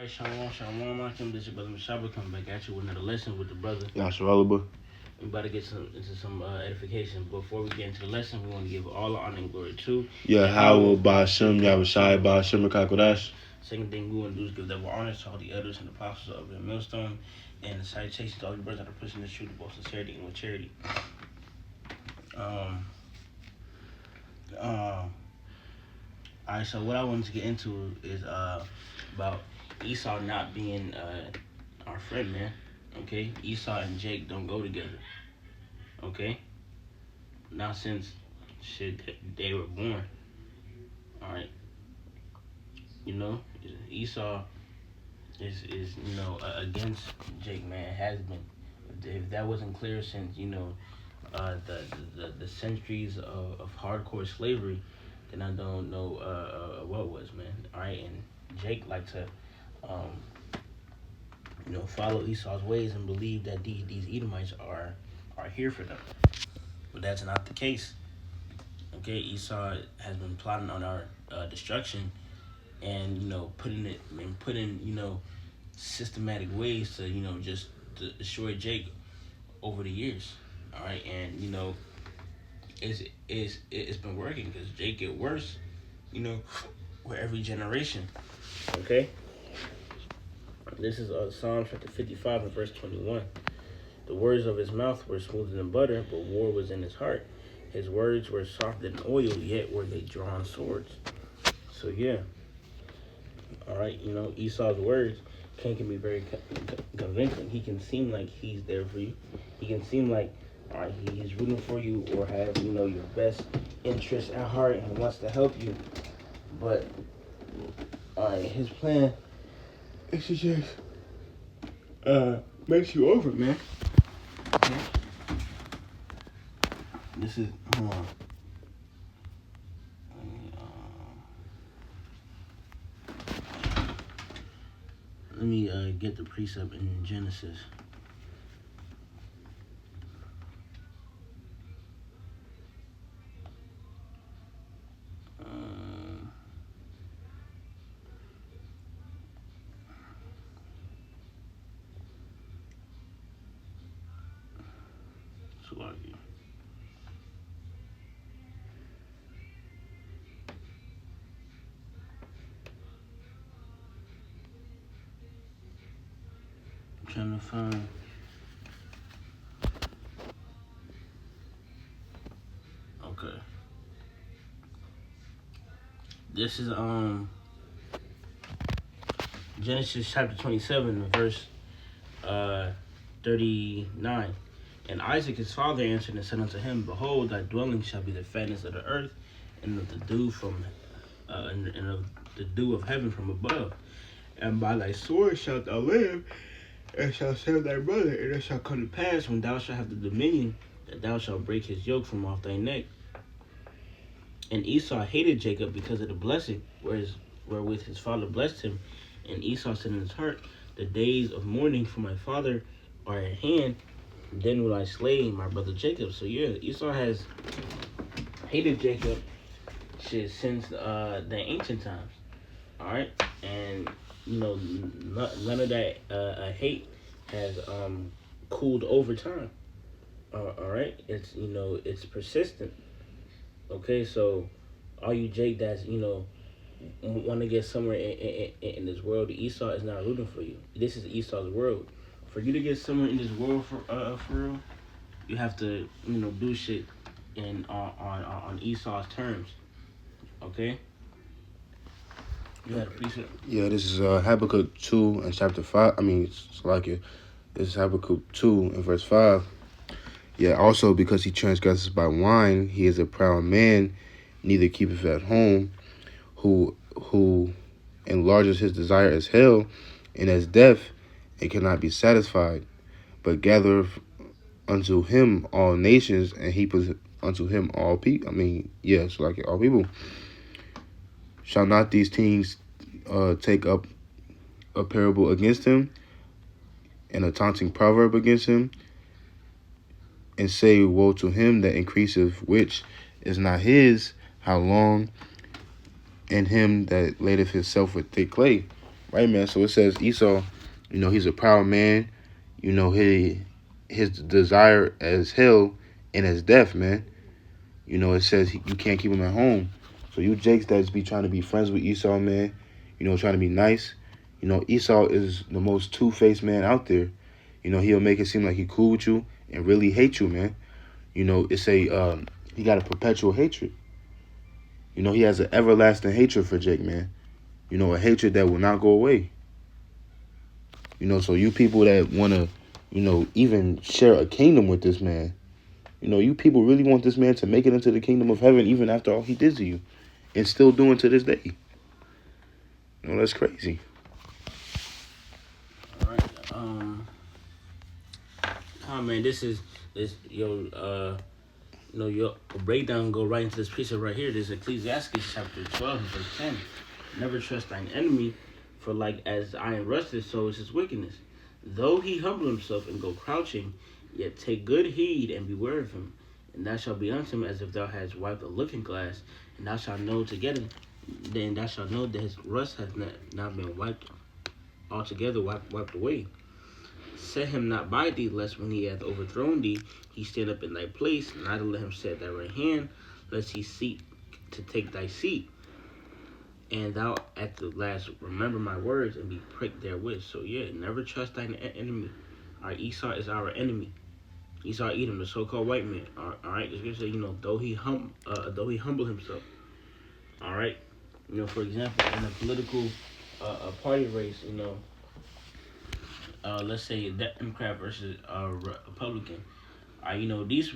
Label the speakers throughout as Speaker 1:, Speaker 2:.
Speaker 1: Hey, Shalom, Shalom, Malcolm. This is your brother Mashaba coming back at you with another lesson with the brother.
Speaker 2: Yasharalaba.
Speaker 1: We about to get into some edification. Before we get into the lesson, we want to give all the honor and glory to
Speaker 2: Yahweh Ba'ashem Yahushai Ba'ashem Rakakodash.
Speaker 1: Second thing we want to do is give double honor to all the elders and apostles of the millstone, and the salutations to all the brothers that are pushing this truth with both sincerity and with charity. Alright, so what I wanted to get into is about Esau not being our friend, man. Okay, Esau and Jake don't go together. Okay, not since they were born. All right, Esau is against Jake, man. Has been. If that wasn't clear since the centuries of hardcore slavery, then I don't know what was, man. All right, and Jake liked to follow Esau's ways and believe that these Edomites are here for them. But that's not the case. Okay, Esau has been plotting on our destruction, and putting systematic ways to just to destroy Jake over the years. All right, and it's been working because Jake get worse, with every generation. Okay. This is Psalm chapter 55 and verse 21. The words of his mouth were smoother than butter, but war was in his heart. His words were softer than oil, yet were they drawn swords. So yeah, all right. Esau's words can be very convincing. He can seem like he's there for you. He can seem like he's rooting for you or have your best interests at heart and wants to help you. But his plan is to just makes you over, man. Okay. This is hold on. Let me get the precept in Genesis. Salaki. I'm trying to find. Okay. This is Genesis chapter 27, verse 39. And Isaac his father answered and said unto him, Behold, thy dwelling shall be the fatness of the earth, and of the dew and of the dew of heaven from above. And by thy sword shalt thou live, and shalt serve thy brother. And it shall come to pass, when thou shalt have the dominion, that thou shalt break his yoke from off thy neck. And Esau hated Jacob because of the blessing wherewith his father blessed him. And Esau said in his heart, The days of mourning for my father are at hand. Then will I slay my brother Jacob. So yeah, Esau has hated Jacob since the ancient times. All right, and none of that hate has cooled over time. All right, it's persistent. Okay, so all you Jake that's want to get somewhere in this world, Esau is not rooting for you. This is Esau's world. For you to get somewhere in this world for real, you have to do shit on Esau's terms. Okay. You had a precept.
Speaker 2: Yeah, this is Habakkuk 2 and chapter 5. It's like it. This is Habakkuk 2 and verse 5. Yeah, also because he transgresses by wine, he is a proud man, neither keepeth at home, who enlarges his desire as hell, and as death, and cannot be satisfied, but gathereth unto him all nations, and heapeth unto him all people. All people. Shall not these things take up a parable against him, and a taunting proverb against him, and say, Woe to him that increaseth, which is not his, how long, and him that ladeth himself with thick clay. Right, man. So it says Esau, he's a proud man. His desire as hell and as death, man. It says you can't keep him at home. So you Jakes that's be trying to be friends with Esau, man, trying to be nice. Esau is the most two-faced man out there. He'll make it seem like he cool with you and really hate you, man. It's he got a perpetual hatred. He has an everlasting hatred for Jake, man. A hatred that will not go away. So you people that want to, even share a kingdom with this man, you people really want this man to make it into the kingdom of heaven even after all he did to you and still doing to this day. That's crazy.
Speaker 1: All right. Man, your breakdown go right into this precept right here. This is Ecclesiastes chapter 12, verse 10. Never trust thine enemy, for like as iron rusteth, so is his wickedness. Though he humble himself and go crouching, yet take good heed and beware of him. And thou shalt be unto him as if thou hadst wiped a looking glass, and thou shalt know together. Then thou shalt know that his rust hath not been wiped altogether, wiped away. Set him not by thee, lest when he hath overthrown thee, he stand up in thy place, neither let him set thy right hand, lest he seek to take thy seat. And thou at the last remember my words and be pricked therewith. So yeah, never trust thine enemy. All right, Esau is our enemy. Esau Edom, the so-called white man. All right, it's gonna say, though he humble himself. All right, for example, in a political party race, let's say Democrat versus Republican. These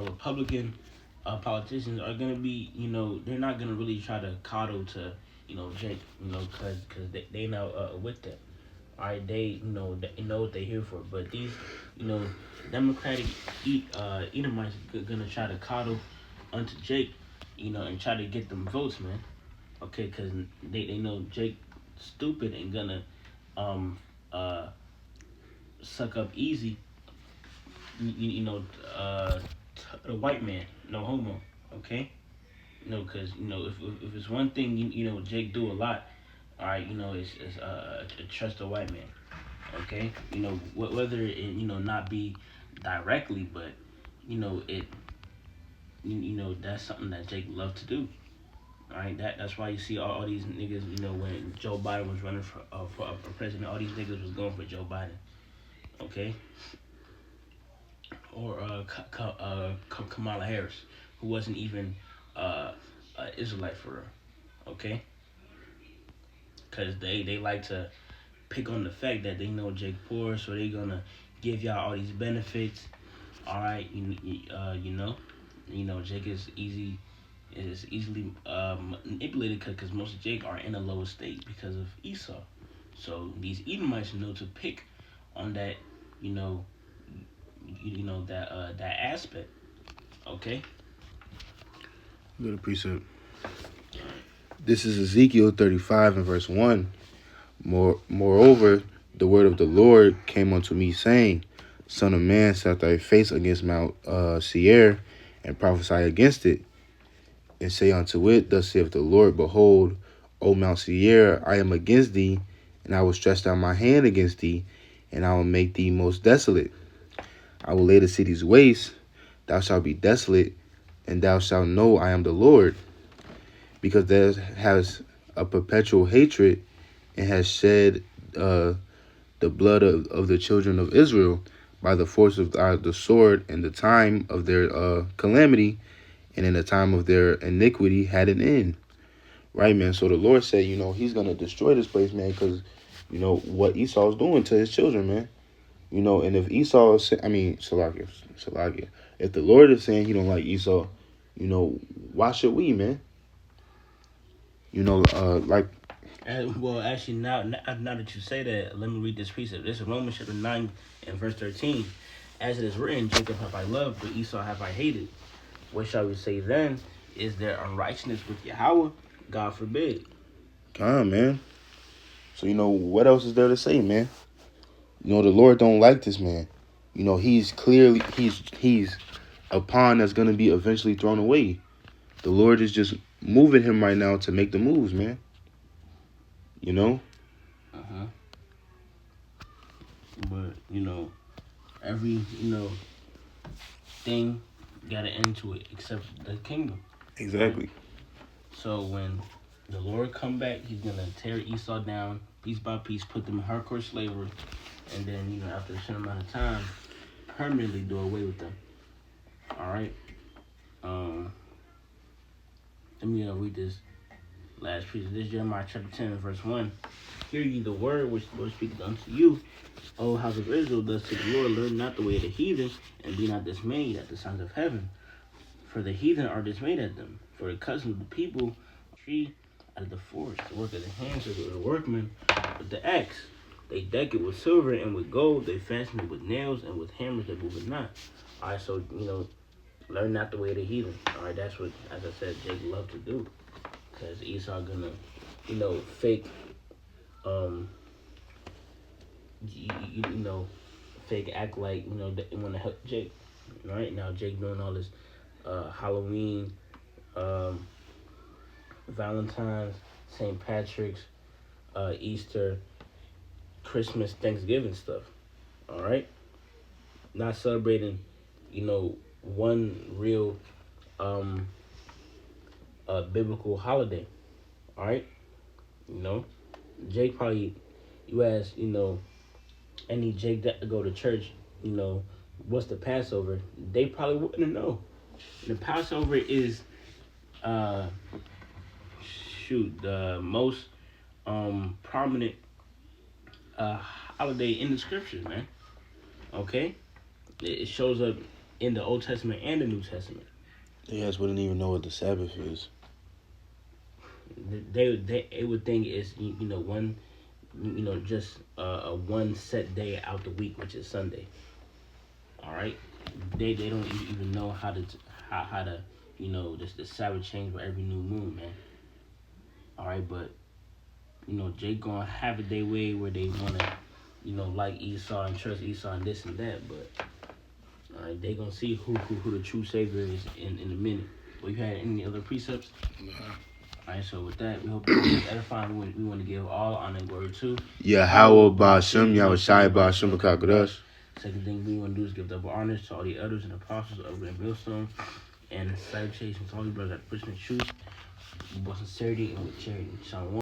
Speaker 1: Republican politicians are gonna be, they're not gonna really try to coddle to, Jake, cause they know with that. All right, they know what they're here for. But these, Democratic Edomites gonna try to coddle unto Jake, and try to get them votes, man. Okay, cause they know Jake stupid and gonna suck up easy, the white man, no homo, okay? Cause if it's one thing Jake do a lot, all right, it's trust a white man, okay? Whether it not be directly, but it that's something that Jake loved to do. All right, that's why you see all these niggas. When Joe Biden was running for president, all these niggas was going for Joe Biden. Okay, or Kamala Harris, who wasn't even Israelite for her. Okay, because they like to pick on the fact that they know Jake poor, so they gonna give y'all all these benefits. All right, Jake is easily manipulated because most of Jake are in a lower state because of Esau. So these Edomites know to pick on that, that aspect. Okay.
Speaker 2: Good precept. This is Ezekiel 35 and verse 1. Moreover, the word of the Lord came unto me, saying, Son of man, set thy face against Mount Seir, and prophesy against it, and say unto it, Thus saith the Lord, Behold, O Mount Seir, I am against thee, and I will stretch out my hand against thee, and I will make thee most desolate. I will lay the cities waste, thou shalt be desolate, and thou shalt know I am the Lord, because thou hast a perpetual hatred, and has shed the blood of the children of Israel by the force of the sword in the time of their calamity, and in the time of their iniquity had an end. Right, man? So the Lord said, he's going to destroy this place, man, because, what Esau is doing to his children, man. And if Esau is, Salakia, if the Lord is saying he don't like Esau, why should we, man? Like.
Speaker 1: Well, actually, now that you say that, let me read this precept. This is Romans chapter 9 and verse 13. As it is written, Jacob have I loved, but Esau have I hated. What shall we say then? Is there unrighteousness with Yahweh? God forbid.
Speaker 2: Come on, man. So, what else is there to say, man? The Lord don't like this man. He's clearly, he's a pawn that's going to be eventually thrown away. The Lord is just moving him right now to make the moves, man.
Speaker 1: But every thing got an end to it except the kingdom.
Speaker 2: Exactly.
Speaker 1: So when the Lord come back, He's gonna tear Esau down piece by piece, put them in hardcore slavery, and then after a certain amount of time, permanently do away with them. All right. Let me read this last piece. This is Jeremiah chapter 10, verse 1. Hear ye the word which the Lord speaketh unto you, O house of Israel. Thus saith the Lord, learn not the way of the heathen, and be not dismayed at the signs of heaven. For the heathen are dismayed at them. For the cousin of the people, tree out of the forest, the work of the hands of the workmen with the axe. They deck it with silver and with gold. They fasten it with nails and with hammers that move it not. All right, so learn not the way of the heathen. All right, that's what, as I said, Jake loved to do, because Esau gonna, fake, fake act like they want to help Jake. Right now, Jake doing all this Halloween, Valentine's, St. Patrick's, Easter, Christmas, Thanksgiving stuff. All right, not celebrating, one real biblical holiday. All right, Jake probably, you ask any Jake that to go to church, what's the Passover? They probably wouldn't know. The Passover is the most prominent holiday in the scriptures, man. Okay, it shows up in the Old Testament and the New Testament.
Speaker 2: They guys wouldn't even know what the Sabbath is.
Speaker 1: They would think it's one, just a one set day out the week, which is Sunday. All right, they don't even know how to the Sabbath change with every new moon, man. All right, but Jake gonna have it their way where they wanna like Esau and trust Esau and this and that, but all right, they gonna see who the true savior is in a minute. Well, you had any other precepts?
Speaker 2: No.
Speaker 1: Alright, so with that, we hope it's edifying. We want to give all honor and glory to
Speaker 2: Yahweh Ba'ashem, Yahushai Ba'ashem B'Kakadash.
Speaker 1: Second thing we want to do is give double honors to all the elders and apostles of Grand Millstone, and salutations to all the brothers that push in the truth with sincerity and with charity. Shalom.